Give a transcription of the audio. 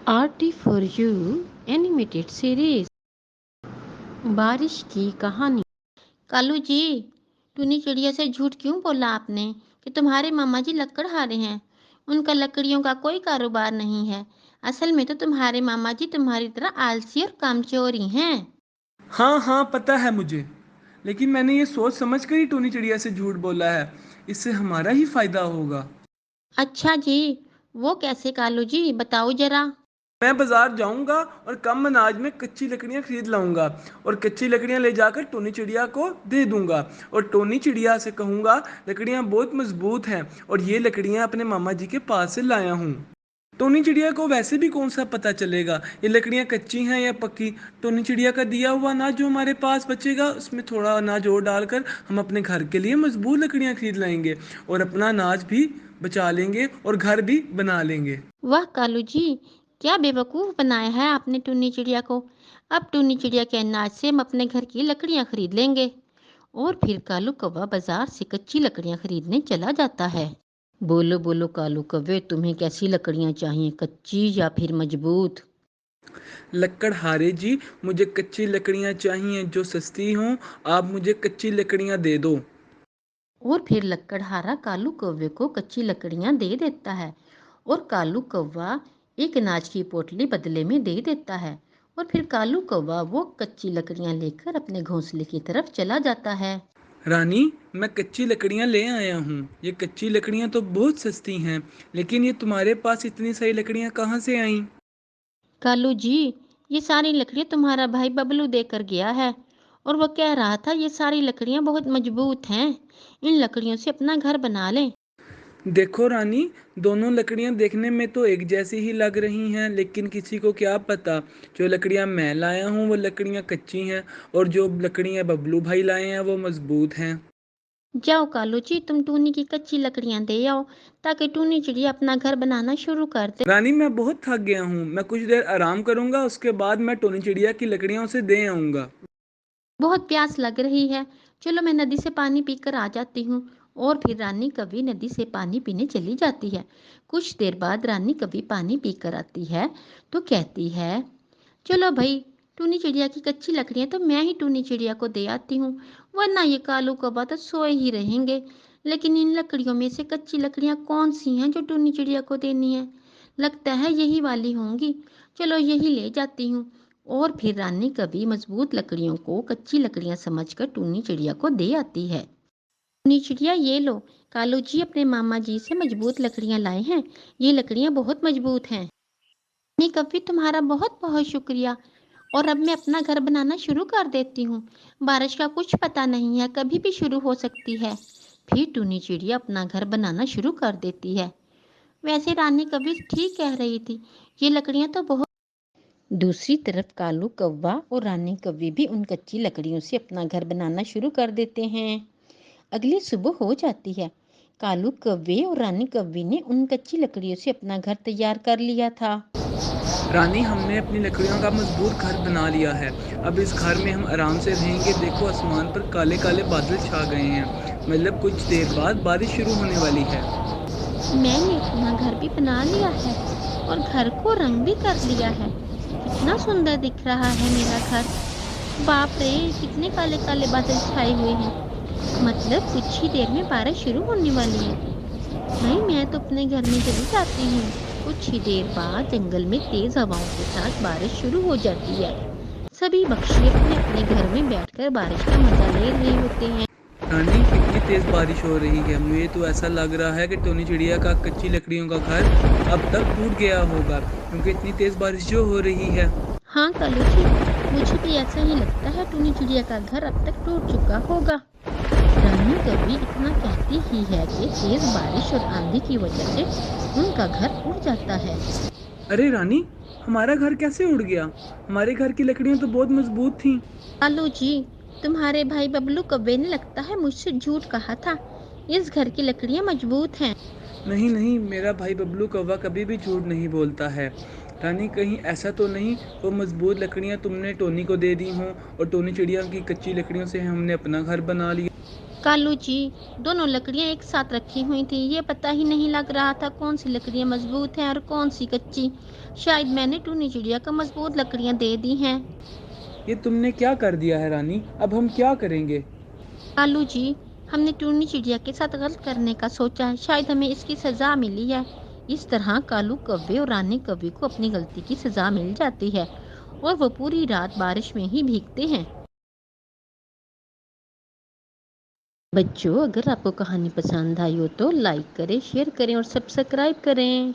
RT for you animated series. बारिश की कहानी। कालू जी, टूनी चिड़िया से झूठ क्यों बोला आपने कि तुम्हारे मामा जी लकड़हारे हैं? उनका लकड़ियों का कोई कारोबार नहीं है। असल में तो तुम्हारे मामा जी तुम्हारी तरह आलसी और कामचोरी हैं। हाँ हाँ, पता है मुझे। लेकिन मैंने ये सोच समझ कर ही टोनी चिड़िया से झूठ बोला है। इससे हमारा ही फायदा होगा। अच्छा जी, वो कैसे कालू जी, बताओ जरा। मैं बाजार जाऊंगा और कम अनाज में कच्ची लकड़ियां खरीद लाऊंगा और कच्ची लकड़ियां ले जाकर टोनी चिड़िया को दे दूंगा। और टोनी चिड़िया से कहूंगा, लकड़ियां बहुत मजबूत हैं और ये लकड़ियां अपने मामा जी के पास से लाया हूँ। टोनी चिड़िया को वैसे भी कौन सा पता चलेगा ये लकड़ियां कच्ची हैं या पक्की। टोनी चिड़िया का दिया हुआ अनाज जो हमारे पास बचेगा उसमें थोड़ा अनाज और डालकर हम अपने घर के लिए मजबूत लकड़ियां खरीद लाएंगे और अपना अनाज भी बचा लेंगे और घर भी बना लेंगे। वाह कालू जी, क्या बेवकूफ़ बनाया है आपने टूनी चिड़िया को। अब टूनी चिड़िया के अनाज से हम अपने घर की लकड़ियाँ खरीद लेंगे। और फिर कालू कौवा बाजार से कच्ची लकड़ियाँ खरीदने चला जाता है। बोलो बोलो कालू कौवे, तुम्हें कैसी लकड़ियाँ चाहिए, कच्ची या फिर मजबूत? लकड़हारे जी, मुझे कच्ची लकड़ियां चाहिए जो सस्ती हों। आप मुझे कच्ची लकड़ियां दे दो। और फिर लकड़हारा कालू कौवे को कच्ची लकड़ियाँ दे देता है। और कालू कौवा एक अनाज की पोटली बदले में दे देता है। और फिर कालू कौवा वो कच्ची लकड़ियाँ लेकर अपने घोंसले की तरफ चला जाता है। रानी, मैं कच्ची लकड़ियां ले आया हूँ। ये कच्ची लकड़ियां तो बहुत सस्ती हैं, लेकिन ये तुम्हारे पास इतनी सारी लकड़ियां कहाँ से आईं? कालू जी, ये सारी लकड़ियाँ तुम्हारा भाई बबलू देकर गया है। और वो कह रहा था ये सारी लकड़ियाँ बहुत मजबूत हैं, इन लकड़ियों से अपना घर बना लें। देखो रानी, दोनों लकड़ियां देखने में तो एक जैसी ही लग रही हैं, लेकिन किसी को क्या पता जो लकड़ियां मैं लाया हूँ वो लकड़ियां कच्ची हैं और जो लकड़ियां बबलू भाई लाए हैं वो मजबूत हैं। जाओ कालू जी, तुम टूनी की कच्ची लकड़ियाँ दे आओ ताकि टूनी चिड़िया अपना घर बनाना शुरू कर दे। रानी, मैं बहुत थक गया हूँ। मैं कुछ देर आराम करूंगा, उसके बाद मैं टोनी चिड़िया की लकड़ियां उसे दे आऊंगा। बहुत प्यास लग रही है, चलो मैं नदी से पानी पीकर आ जाती हूँ। और फिर रानी कभी नदी से पानी पीने चली जाती है। कुछ देर बाद रानी कभी पानी पीकर आती है तो कहती है, चलो भाई, टूनी चिड़िया की कच्ची लकड़ियाँ तो मैं ही टूनी चिड़िया को दे आती हूँ, वरना ये कालू कौवा तो सोए ही रहेंगे। लेकिन इन लकड़ियों में से कच्ची लकड़ियाँ कौन सी हैं जो टूनी चिड़िया को देनी है? लगता है यही वाली होंगी, चलो यही ले जाती हूँ। और फिर रानी कभी मजबूत लकड़ियों को कच्ची लकड़ियाँ समझकर टूनी चिड़िया को दे आती है। टूनी चिड़िया, ये लो, कालू जी अपने मामा जी से मजबूत लकड़ियाँ लाए हैं, ये लकड़ियाँ बहुत मजबूत हैं। नहीं कभी, तुम्हारा बहुत बहुत शुक्रिया। और अब मैं अपना घर बनाना शुरू कर देती हूँ। बारिश का कुछ पता नहीं है, कभी भी शुरू हो सकती है। फिर टूनी चिड़िया अपना घर बनाना शुरू कर देती है। वैसे रानी कभी ठीक कह रही थी, ये लकड़ियाँ तो बहुत। दूसरी तरफ कालू कौवा और रानी कौवी भी उन कच्ची लकड़ियों से अपना घर बनाना शुरू कर देते हैं। अगली सुबह हो जाती है। कालू कौवे और रानी कौवी ने उन कच्ची लकड़ियों से अपना घर तैयार कर लिया था। रानी, हमने अपनी लकड़ियों का मजबूत घर बना लिया है। अब इस घर में हम आराम से रहेंगे। देखो, आसमान पर काले काले बादल छा गए हैं, मतलब कुछ देर बाद बारिश शुरू होने वाली है। मैंने अपना घर भी बना लिया है और घर को रंग भी कर लिया है। कितना सुंदर दिख रहा है मेरा घर। बाप रे, कितने काले काले बादल छाए हुए हैं। मतलब कुछ ही देर में बारिश शुरू होने वाली है। भाई मैं तो अपने घर में चली जाती हूँ। कुछ ही देर बाद जंगल में तेज हवाओं के साथ बारिश शुरू हो जाती है। सभी पक्षी अपने अपने घर में बैठकर बारिश का मजा ले रहे होते हैं। रानी, कितनी तेज बारिश हो रही है। मुझे तो ऐसा लग रहा है कि टोनी चिड़िया का कच्ची लकड़ियों का घर अब तक टूट गया होगा, क्योंकि इतनी तेज बारिश जो हो रही है। हाँ कालू जी, मुझे भी ऐसा ही लगता है, टूनी चिड़िया का घर अब तक टूट चुका होगा। रानी कभी इतना कहती ही है कि तेज बारिश और आंधी की वजह से उनका घर उड़ जाता है। अरे रानी, हमारा घर कैसे उड़ गया? हमारे घर की लकड़ियां तो बहुत मजबूत थीं। कालू जी, तुम्हारे भाई बबलू कौवे ने लगता है मुझसे झूठ कहा था। इस घर की लकड़ियाँ मजबूत हैं। नहीं नहीं, मेरा भाई बबलू कौवा कभी भी झूठ नहीं बोलता है। रानी, कहीं ऐसा तो नहीं वो मजबूत लकड़ियां तुमने टोनी को दे दी हों और टोनी चिड़िया की कच्ची लकड़ियों से हमने अपना घर बना लिया? कालू जी, दोनों लकड़ियां एक साथ रखी हुई थी। ये पता ही नहीं लग रहा था कौन सी लकड़ियां मजबूत हैं और कौन सी कच्ची। शायद मैंने टूनी चिड़िया को मजबूत लकड़ियां दे दी हैं। ये तुमने क्या कर दिया है रानी, अब हम क्या करेंगे? कालू जी, हमने टूनी चिड़िया के साथ गलत करने का सोचा है। शायद हमें इसकी सजा मिली है। इस तरह कालू कौवे और रानी कौवे को अपनी गलती की सजा मिल जाती है और वो पूरी रात बारिश में ही भीगते हैं। बच्चों, अगर आपको कहानी पसंद आई हो तो लाइक करें, शेयर करें और सब्सक्राइब करें।